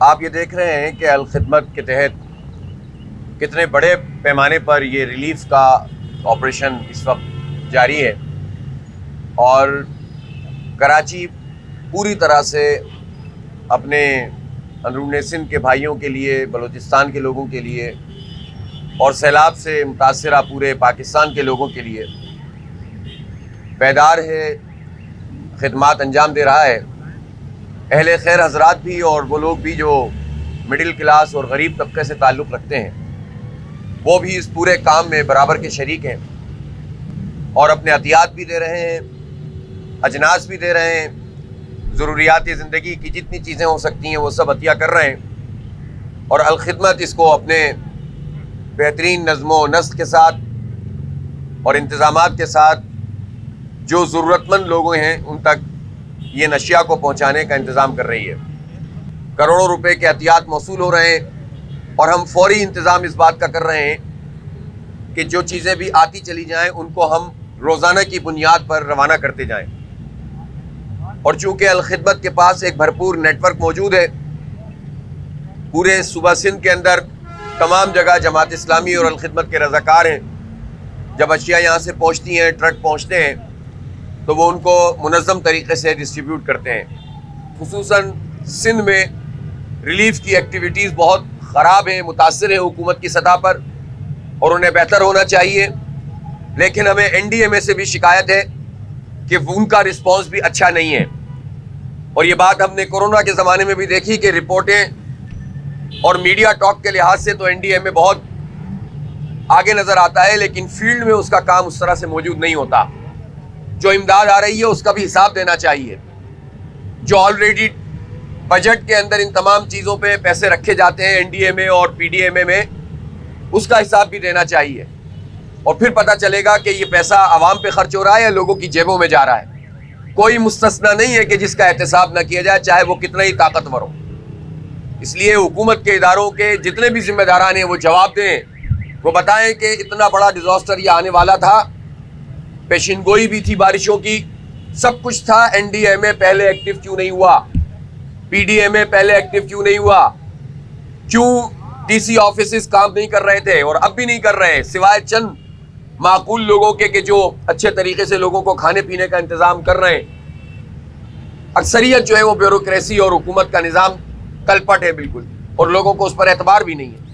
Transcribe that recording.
آپ یہ دیکھ رہے ہیں کہ الخدمت کے تحت کتنے بڑے پیمانے پر یہ ریلیف کا آپریشن اس وقت جاری ہے، اور کراچی پوری طرح سے اپنے اندرون سندھ کے بھائیوں کے لیے، بلوچستان کے لوگوں کے لیے اور سیلاب سے متاثرہ پورے پاکستان کے لوگوں کے لیے بیدار ہے، خدمات انجام دے رہا ہے۔ اہل خیر حضرات بھی اور وہ لوگ بھی جو مڈل کلاس اور غریب طبقے سے تعلق رکھتے ہیں، وہ بھی اس پورے کام میں برابر کے شریک ہیں اور اپنے عطیات بھی دے رہے ہیں، اجناس بھی دے رہے ہیں، ضروریات زندگی کی جتنی چیزیں ہو سکتی ہیں وہ سب عطیہ کر رہے ہیں، اور الخدمت اس کو اپنے بہترین نظم و نسق کے ساتھ اور انتظامات کے ساتھ جو ضرورت مند لوگ ہیں ان تک یہ نشیا کو پہنچانے کا انتظام کر رہی ہے۔ کروڑوں روپے کے عطیات موصول ہو رہے ہیں، اور ہم فوری انتظام اس بات کا کر رہے ہیں کہ جو چیزیں بھی آتی چلی جائیں ان کو ہم روزانہ کی بنیاد پر روانہ کرتے جائیں۔ اور چونکہ الخدمت کے پاس ایک بھرپور نیٹ ورک موجود ہے، پورے صوبہ سندھ کے اندر تمام جگہ جماعت اسلامی اور الخدمت کے رضاکار ہیں۔ جب اشیاء یہاں سے پہنچتی ہیں، ٹرک پہنچتے ہیں، تو وہ ان کو منظم طریقے سے ڈسٹریبیوٹ کرتے ہیں۔ خصوصاً سندھ میں ریلیف کی ایکٹیویٹیز بہت خراب ہیں، متاثر ہیں حکومت کی سطح پر، اور انہیں بہتر ہونا چاہیے، لیکن ہمیں NDMA سے بھی شکایت ہے کہ ان کا رسپانس بھی اچھا نہیں ہے۔ اور یہ بات ہم نے کورونا کے زمانے میں بھی دیکھی کہ رپورٹیں اور میڈیا ٹاک کے لحاظ سے تو NDMA بہت آگے نظر آتا ہے، لیکن فیلڈ میں اس کا کام اس طرح سے موجود نہیں ہوتا۔ جو امداد آ رہی ہے اس کا بھی حساب دینا چاہیے۔ جو آلریڈی بجٹ کے اندر ان تمام چیزوں پہ پیسے رکھے جاتے ہیں NDMA اور PDMA میں، اس کا حساب بھی دینا چاہیے، اور پھر پتہ چلے گا کہ یہ پیسہ عوام پہ خرچ ہو رہا ہے یا لوگوں کی جیبوں میں جا رہا ہے۔ کوئی مستثنا نہیں ہے کہ جس کا احتساب نہ کیا جائے، چاہے وہ کتنا ہی طاقتور ہو۔ اس لیے حکومت کے اداروں کے جتنے بھی ذمہ داران ہیں وہ جواب دیں، وہ بتائیں کہ اتنا بڑا ڈیزاسٹر یہ آنے والا تھا، پیشین گوئی بھی تھی بارشوں کی، سب کچھ تھا، NDMA پہلے ایکٹیو کیوں نہیں ہوا؟ PDMA پہلے ایکٹیو کیوں نہیں ہوا؟ کیوں DC آفیسز کام نہیں کر رہے تھے اور اب بھی نہیں کر رہے، سوائے چند معقول لوگوں کے کہ جو اچھے طریقے سے لوگوں کو کھانے پینے کا انتظام کر رہے ہیں؟ اکثریت جو ہے وہ بیوروکریسی اور حکومت کا نظام کلپٹ ہے بالکل، اور لوگوں کو اس پر اعتبار بھی نہیں ہے۔